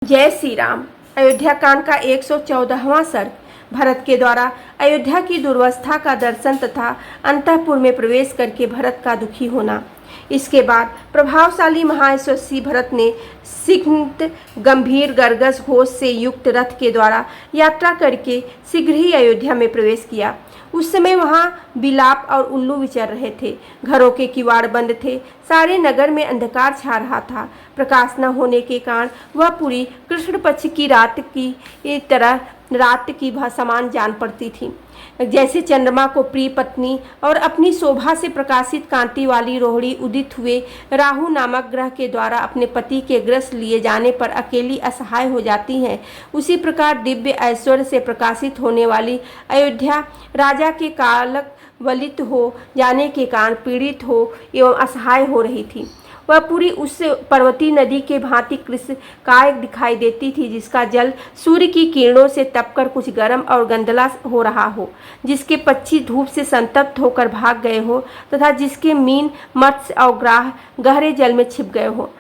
जय श्री राम। अयोध्या कांड का 114वां सर्ग। भरत के द्वारा अयोध्या की दुर्वस्था का दर्शन तथा अंतःपुर में प्रवेश करके भरत का दुखी होना। इसके बाद प्रभावशाली महायशस्वी भरत ने सिक्त गंभीर गरगस घोष से युक्त रथ के द्वारा यात्रा करके शीघ्र ही अयोध्या में प्रवेश किया। उस समय वहाँ बिलाप और उल्लू विचर रहे थे। घरों के किवाड़ बंद थे। सारे नगर में अंधकार छा रहा था। प्रकाश न होने के कारण वह पूरी कृष्ण पक्ष की रात की तरह रात की समान जान पड़ती थी। जैसे चंद्रमा को प्रिय पत्नी और अपनी शोभा से प्रकाशित कांति वाली रोहिणी उदित हुए राहु नामक ग्रह के द्वारा अपने पति के ग्रस लिए जाने पर अकेली असहाय हो जाती हैं, उसी प्रकार दिव्य ऐश्वर्य से प्रकाशित होने वाली अयोध्या राजा के कालक वलित हो जाने के कारण पीड़ित हो एवं असहाय हो रही थी। वह पूरी उस पर्वतीय नदी के भांति कृष्णकाय दिखाई देती थी, जिसका जल सूर्य की किरणों से तपकर कुछ गर्म और गंदला हो रहा हो, जिसके पक्षी धूप से संतप्त होकर भाग गए हो तथा जिसके मीन मत्स्य और ग्राह गहरे जल में छिप गए हो।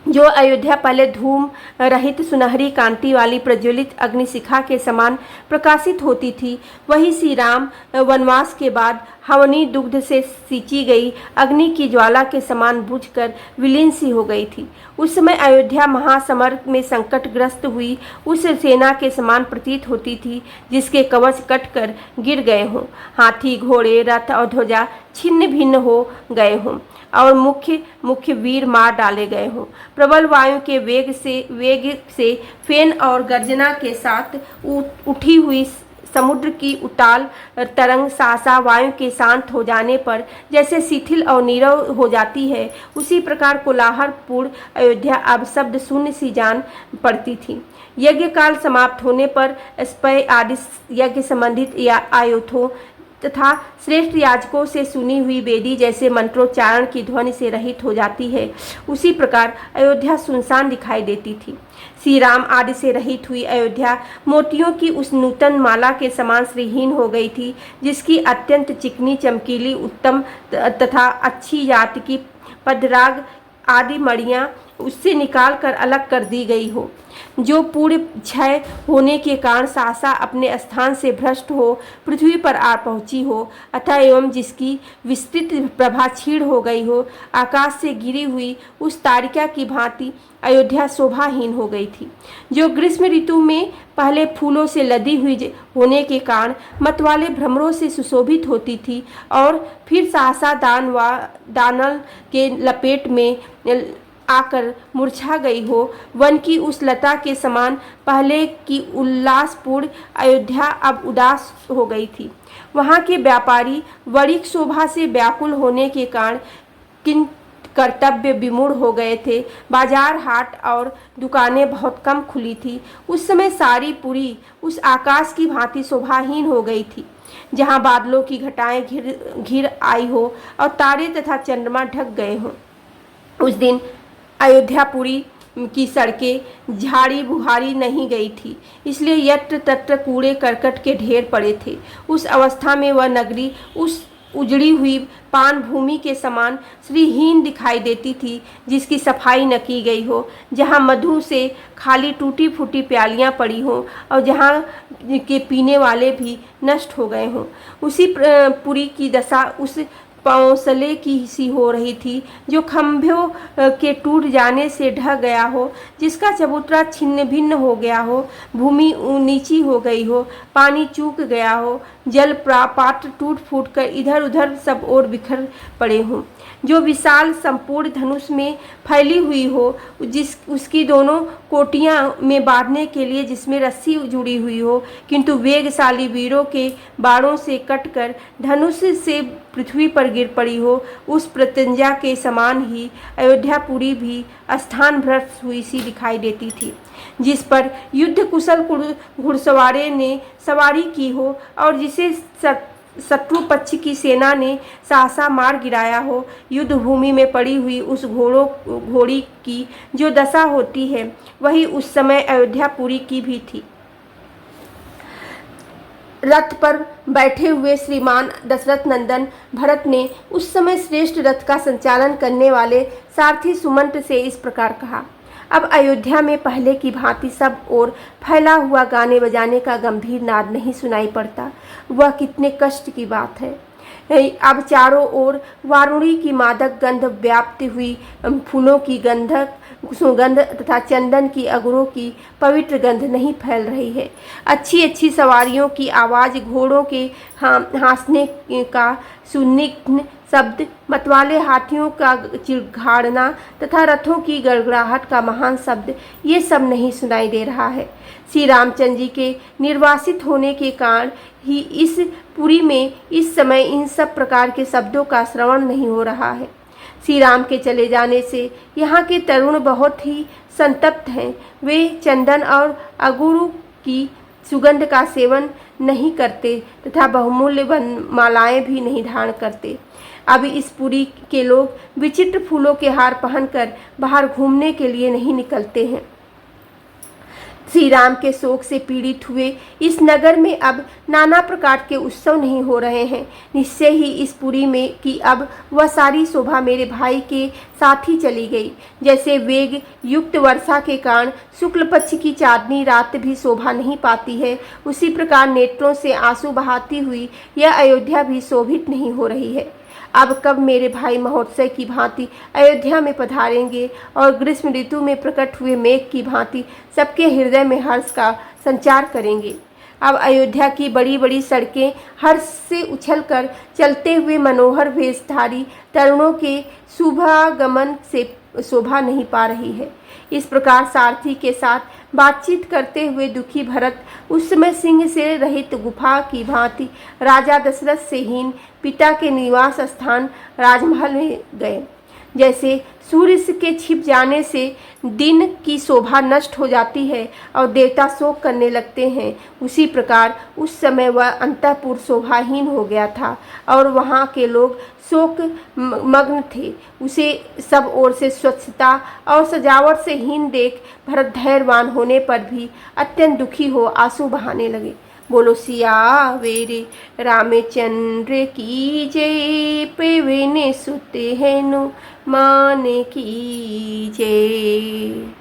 जो अयोध्या पहले धूम रहित सुनहरी कांति वाली प्रज्वलित अग्निशिखा के समान प्रकाशित होती थी, वही श्री राम वनवास के बाद हवनी दुग्ध से सींची गई अग्नि की ज्वाला के समान बुझकर विलीन सी हो गई थी। उस समय अयोध्या महासमर में संकटग्रस्त हुई उस सेना के समान प्रतीत होती थी, जिसके कवच कटकर गिर गए हों, हाथी घोड़े रथ और ध्वजा छिन्न भिन्न हो गए हों और मुख्य वीर मार डाले गए हों। प्रबल वायु के वेग से फेन और गर्जना के साथ उठी हुई समुद्र की उताल तरंग सासा वायु के शांत हो जाने पर जैसे शिथिल और नीरव हो जाती है, उसी प्रकार कोलाहलपूर्ण अयोध्या अब शब्द शून्य सी जान पड़ती थी। यज्ञ काल समाप्त होने पर स्पय आदि यज्ञ संबंधित आयुधों तथा श्रेष्ठ याजकों से सुनी हुई वेदी जैसे मंत्रोच्चारण की ध्वनि से रहित हो जाती है, उसी प्रकार अयोध्या सुनसान दिखाई देती थी। श्री राम आदि से रहित हुई अयोध्या मोतियों की उस नूतन माला के समान श्रीहीन हो गई थी, जिसकी अत्यंत चिकनी चमकीली उत्तम तथा अच्छी जाति की पदराग आदि मड़ियाँ उससे निकाल कर अलग कर दी गई हो, जो पूर्ण क्षय होने के कारण सहसा अपने स्थान से भ्रष्ट हो पृथ्वी पर आ पहुंची हो, अतः एवं जिसकी विस्तृत प्रभा क्षीण हो गई हो, आकाश से गिरी हुई उस तारिका की भांति अयोध्या शोभाहीन हो गई थी, जो ग्रीष्म ऋतु में पहले फूलों से लदी हुई होने के कारण मतवाले भ्रमरों से सुशोभित होती थी और फिर सहसा दानल के लपेट में आकर मुरझा गई हो। वन की उस लता के समान पहले की उल्लासपूर्ण अयोध्या अब उदास हो गई थी। वहाँ के व्यापारी बड़ी शोभा से व्याकुल होने के कारण किन कर्तव्य विमूढ़ हो गए थे। बाजार हाट और दुकानें बहुत कम खुली थी। उस समय सारी पुरी उस आकाश की भांति शोभाहीन हो गई थी, जहाँ बादलों की घटाएं घिर आई हो और तारे तथा चंद्रमा ढक गए हों। उस दिन अयोध्यापुरी की सड़कें झाड़ी बुहारी नहीं गई थी, इसलिए यत्र तत्र कूड़े करकट के ढेर पड़े थे। उस अवस्था में वह नगरी उस उजड़ी हुई पान भूमि के समान श्रीहीन दिखाई देती थी, जिसकी सफाई न की गई हो, जहाँ मधु से खाली टूटी फूटी प्यालियाँ पड़ी हों और जहाँ के पीने वाले भी नष्ट हो गए हों। उसी पुरी की दशा उस पौंसले की सी हो रही थी, जो खंभों के टूट जाने से ढह गया हो, जिसका चबूतरा छिन्न भिन्न हो गया हो, भूमि नीची हो गई हो, पानी चूक गया हो, जल पात्र टूट फूट कर इधर उधर सब ओर बिखर पड़े हों, जो विशाल संपूर्ण धनुष में फैली हुई हो, उसकी दोनों कोटियाँ में बांधने के लिए जिसमें रस्सी जुड़ी हुई हो, किंतु वेगशाली वीरों के बाणों से कटकर धनुष से पृथ्वी पर गिर पड़ी हो, उस प्रत्यंजा के समान ही अयोध्यापुरी भी स्थान भ्रष्ट हुई सी दिखाई देती थी, जिस पर युद्ध कुशल घुड़सवारे ने सवारी की हो और जिसे शत्रु पक्ष की सेना ने सहसा मार गिराया हो। युद्ध भूमि में पड़ी हुई उस घोड़ी की जो दशा होती है, वही उस समय अयोध्यापुरी की भी थी। रथ पर बैठे हुए श्रीमान दशरथ नंदन भरत ने उस समय श्रेष्ठ रथ का संचालन करने वाले सारथी सुमंत से इस प्रकार कहा। अब अयोध्या में पहले की भांति सब ओर फैला हुआ गाने बजाने का गंभीर नाद नहीं सुनाई पड़ता। वह कितने कष्ट की बात है। अब चारों ओर वारुणी की मादक गंध व्याप्ति हुई, फूलों की सुगंध तथा चंदन की अगरों की पवित्र गंध नहीं फैल रही है। अच्छी अच्छी सवारियों की आवाज़, घोड़ों के हाँसने का सुनिग्ध शब्द, मतवाले हाथियों का चिड़घाड़ना तथा रथों की गड़गड़ाहट का महान शब्द, ये सब नहीं सुनाई दे रहा है। श्री रामचंद्र जी के निर्वासित होने के कारण ही इस पुरी में इस समय इन सब प्रकार के शब्दों का श्रवण नहीं हो रहा है। श्री राम के चले जाने से यहाँ के तरुण बहुत ही संतप्त हैं। वे चंदन और अगुरु की सुगंध का सेवन नहीं करते तथा बहुमूल्य मालाएं भी नहीं धारण करते। अब इस पुरी के लोग विचित्र फूलों के हार पहनकर बाहर घूमने के लिए नहीं निकलते हैं। श्री राम के शोक से पीड़ित हुए इस नगर में अब नाना प्रकार के उत्सव नहीं हो रहे हैं। निश्चय ही इस पुरी में कि अब वह सारी शोभा मेरे भाई के साथ ही चली गई। जैसे वेग युक्त वर्षा के कारण शुक्ल पक्ष की चांदनी रात भी शोभा नहीं पाती है, उसी प्रकार नेत्रों से आंसू बहाती हुई यह अयोध्या भी शोभित नहीं हो रही है। अब कब मेरे भाई महोत्सव की भांति अयोध्या में पधारेंगे और ग्रीष्म ऋतु में प्रकट हुए मेघ की भांति सबके हृदय में हर्ष का संचार करेंगे। अब अयोध्या की बड़ी बड़ी सड़कें हर्ष से उछलकर चलते हुए मनोहर वेशधारी तरुणों के शुभागमन से शोभा नहीं पा रही है। इस प्रकार सारथी के साथ बातचीत करते हुए दुखी भरत उस समय सिंह से रहित गुफा की भांति राजा दशरथ से हीन पिता के निवास स्थान राजमहल में गए। जैसे सूर्य के छिप जाने से दिन की शोभा नष्ट हो जाती है और देवता शोक करने लगते हैं, उसी प्रकार उस समय वह अंतःपुर शोभाहीन हो गया था और वहाँ के लोग शोक मग्न थे। उसे सब ओर से स्वच्छता और सजावट से हीन देख भरत धैर्यवान होने पर भी अत्यंत दुखी हो आंसू बहाने लगे। बोलो सियावेरे रामचंद्र की जय, पवन सुत हनुमान की जय।